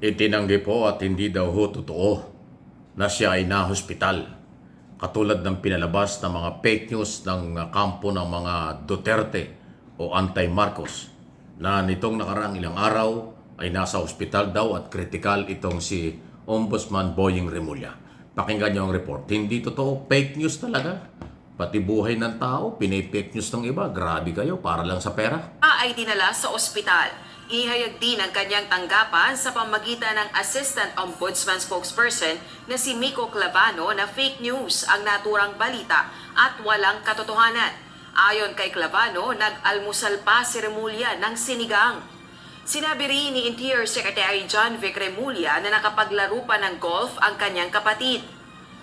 Itinanggi po at hindi daw ho totoo na siya ay nahospital. Katulad ng pinalabas ng mga fake news ng kampo ng mga Duterte o anti-Marcos na nitong nakaraang ilang araw ay nasa ospital daw at critical itong si Ombudsman Boying Remulla. Pakinggan niyo ang report. Hindi totoo, fake news talaga. Pati buhay ng tao, pinay-fake news ng iba. Grabe kayo, para lang sa pera. Ay dinala sa ospital. Ihayag din ang kanyang tanggapan sa pamagitan ng Assistant Ombudsman spokesperson na si Miko Clavano na fake news ang naturang balita at walang katotohanan. Ayon kay Clavano, nag-almusal pa si Remulla ng sinigang. Sinabi rin ni Interior Secretary John Vic Remulla na nakapaglaro pa ng golf ang kanyang kapatid.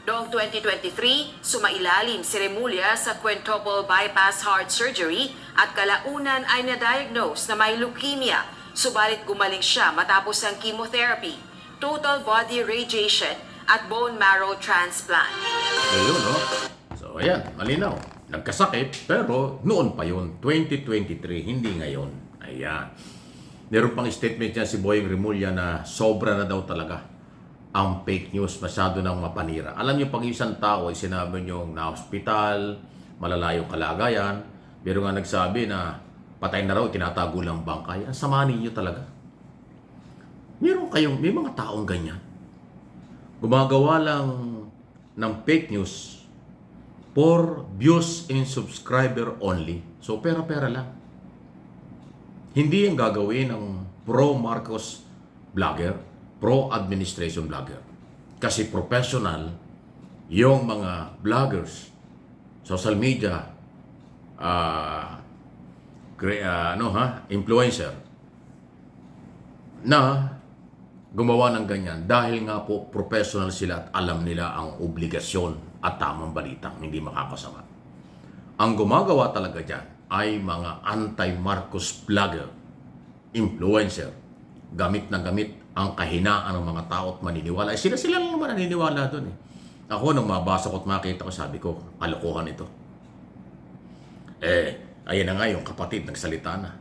Noong 2023, sumailalim si Remulla sa quintuple bypass heart surgery at kalaunan ay na-diagnose na may leukemia, subalit gumaling siya matapos ang chemotherapy, total body radiation at bone marrow transplant. Ayun, no? So, ayan, malinaw. Nagkasakit, pero noon pa yun, 2023, hindi ngayon. Ayan. Meron pang statement niya si Boying Remulla na sobra na daw talaga ang fake news, masyado nang mapanira. Alam niyo, pag isang tao ay sinabi niyo na hospital, malalayong kalagayan, pero nga nagsabi na patay na raw, tinatago lang bangkay. Ang sama ninyo talaga. May mga taong ganyan. Gumagawa lang ng fake news for views and subscriber only. So, pera-pera lang. Hindi yung gagawin ng pro-Marcos vlogger, pro-administration vlogger. Kasi professional yung mga vloggers, social media, influencer na gumawa ng ganyan dahil nga po professional sila at alam nila ang obligasyon at tamang balitang hindi makakasama. Ang gumagawa talaga dyan ay mga anti-Marcos vlogger, influencer, gamit na gamit ang kahinaan ng mga tao at maniniwala. Sila lang naman naniniwala doon eh. Ako, nung mabasa ko at makita ko, sabi ko, kalokohan ito. Ayan na nga yung kapatid, nagsalita na.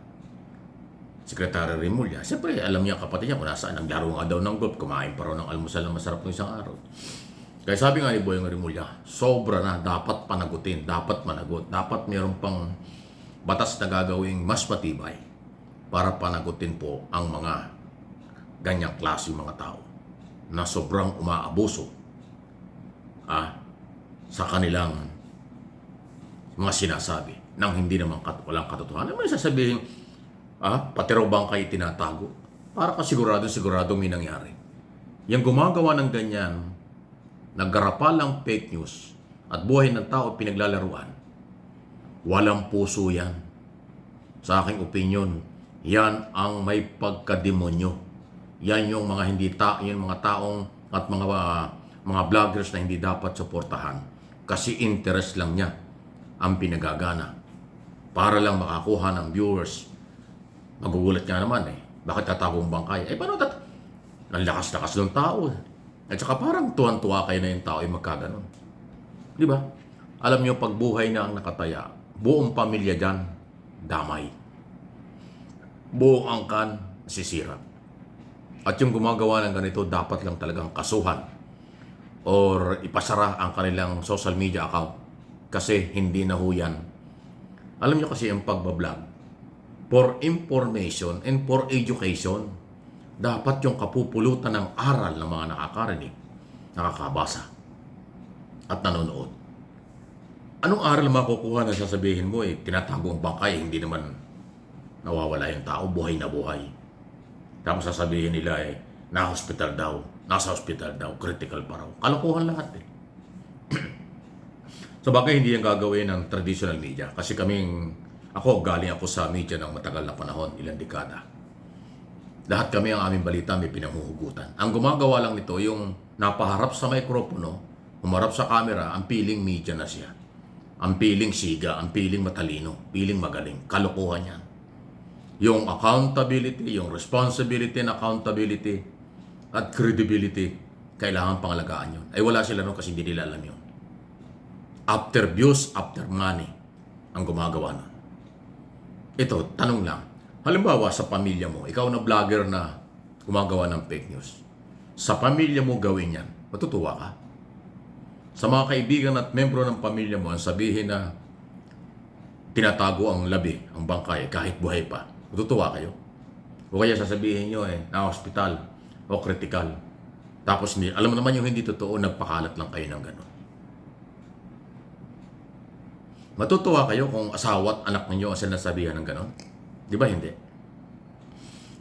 Secretary Remulla. Siyempre, alam niya kapatid niya kung nasaan. Naglaro nga daw ng golf, kumain pa raw ng almusal na masarap ng isang araw. Kaya sabi nga ni Boying Remulla, sobra na, dapat panagutin, dapat managot, dapat mayroon pang batas na gagawing mas matibay para panagutin po ang mga ganyang klase mga tao na sobrang umaabuso sa kanilang mga sinasabi nang hindi naman walang katotohanan. May sasabihin, pati raw bangkay tinatago para kasigurado may nangyari. Yung gumagawa ng ganyan, naggarapalang fake news at buhay ng tao pinaglalaruan, walang puso yan. Sa aking opinion, yan ang may pagkademonyo. Yan yung mga yung mga taong at mga vloggers na hindi dapat suportahan kasi interest lang niya ang pinagagana para lang makakuha ng viewers. Magugulat nga naman bakit tatagong bangkay? Paano ang lakas-lakas ng tao at saka parang tuwan-tuwa kayo na yung tao ay magkaganon. Di ba? Alam niyo, pag buhay na ang nakataya, buong pamilya dyan damay, buong angkan sisira. At yung gumagawa ng ganito, dapat lang talagang kasuhan or ipasara ang kanilang social media account kasi hindi na ho yan. Alam niyo kasi ang pagbablog, for information and for education, dapat yung kapupulutan ng aral ng mga nakakarinig, nakakabasa, at nanonood. Anong aral makukuha na sasabihin mo tinatago ang bangkay, hindi naman nawawala yung tao, buhay na buhay. Tapos sasabihin nila na-hospital daw, nasa hospital daw, critical pa raw. Kalokohan lahat So bagay hindi yung gagawin ng traditional media. Kasi galing ako sa media ng matagal na panahon, ilang dekada. Lahat kami ang aming balita may pinanghuhugutan. Ang gumagawa lang nito, yung napaharap sa mikropono, humarap sa camera, ang piling media na siya. Ang piling siga, ang piling matalino, piling magaling. Kalokohan yan. Yung accountability, yung responsibility and accountability at credibility, kailangan pangalagaan yun. Wala sila nun kasi hindi nila alam yun. After views, after money, ang gumagawa nun. Ito, tanong lang. Halimbawa sa pamilya mo, ikaw na vlogger na gumagawa ng fake news. Sa pamilya mo gawin yan, matutuwa ka. Sa mga kaibigan at membro ng pamilya mo, ang sabihin na tinatago ang labi, ang bangkay, kahit buhay pa, matutuwa kayo. O kaya sasabihin nyo na hospital o critical. Tapos alam mo naman yung hindi totoo, nagpakalat lang kayo ng gano'n. Matutuwa kayo kung asawa at anak ninyo ang sinasabihan ng gano'n? Di ba hindi?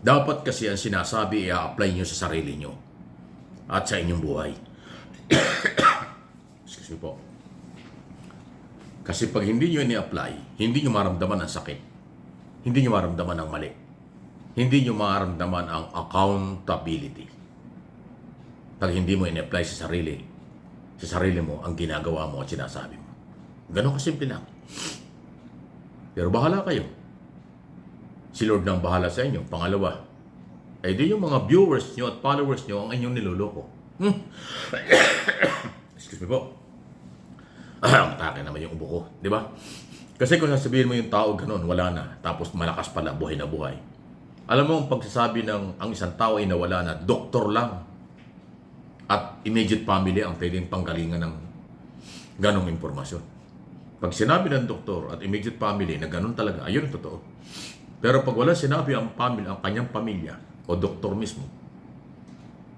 Dapat kasi ang sinasabi i-apply nyo sa sarili nyo at sa inyong buhay. Excuse me po. Kasi pag hindi nyo ini-apply, hindi nyo maramdaman ang sakit. Hindi nyo maramdaman ang mali. Hindi nyo maramdaman ang accountability. Pag hindi mo ini-apply sa sarili mo ang ginagawa mo at sinasabi mo. Ganon kasimple lang. Pero bahala kayo. Si Lord nang bahala sa inyo. Pangalawa, ay di yung mga viewers nyo at followers nyo ang inyong niloloko. Excuse me po. Ang take naman yung ubo ko. Di ba? Kasi kung sasabihin mo yung tao ganon, wala na. Tapos malakas pala, buhay na buhay. Alam mo, ang pagsasabi ng ang isang tao ay nawala na, doktor lang. At immediate family ang pwedeng panggalingan ng ganong impormasyon. Pag sinabi ng doktor at immediate family na ganun talaga, ayun ang totoo. Pero pag wala sinabi ang kanyang pamilya o doktor mismo,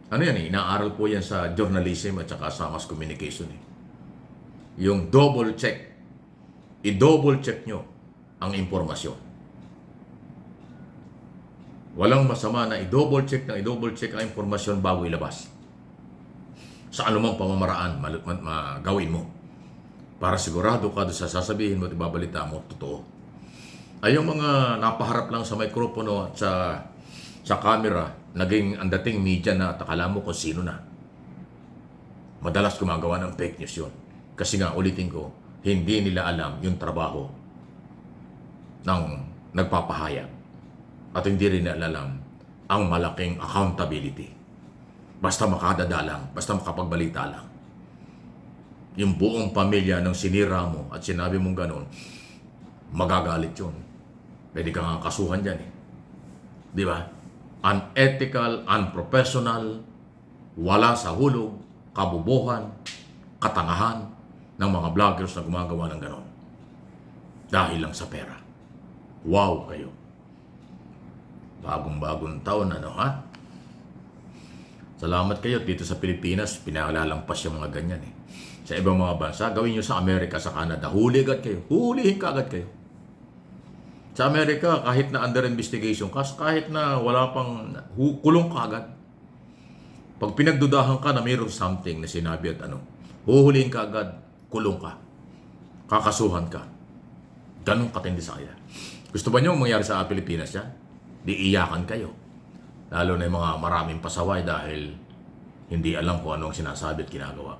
ano yan inaaral po yan sa journalism at saka sa mass communication Yung double check. I-double check nyo ang impormasyon. Walang masama na i-double check ang impormasyon bago ilabas. Sa anumang pamamaraan, gawin mo. Para sigurado ka sa sasabihin mo at ibabalita mo, totoo. Ay yung mga napaharap lang sa mikropono at sa camera, naging ang dating media na at akala mo kung sino na. Madalas gumagawa ng fake news yun. Kasi nga, ulitin ko, hindi nila alam yung trabaho ng nagpapahayag. At hindi rin nila alam ang malaking accountability. Basta makadadalang, basta makapagbalita lang. Yung buong pamilya ng sinira mo at sinabi mong gano'n, magagalit yun. Pwede kang kasuhan dyan Di ba? Unethical, unprofessional, wala sa hulog, kabubuhan, katangahan ng mga vloggers na gumagawa ng gano'n. Dahil lang sa pera. Wow kayo. Bagong-bagong taon, Salamat kayo dito sa Pilipinas, pinalalampas yung mga ganyan Sa ibang mga bansa, gawin nyo sa Amerika, sa Canada, huli agad kayo. Hulihin ka agad kayo. Sa Amerika, kahit na under investigation ka, kahit na wala pang kulong ka agad. Pag pinagdudahan ka na mayroong something na sinabi at huhulihin ka agad, kulong ka. Kakasuhan ka. Ganun katindi sa kaya. Gusto ba nyo mangyari sa Pilipinas yan? Di iyakan kayo. Lalo na yung mga maraming pasaway dahil hindi alam kung anong sinasabi at ginagawa.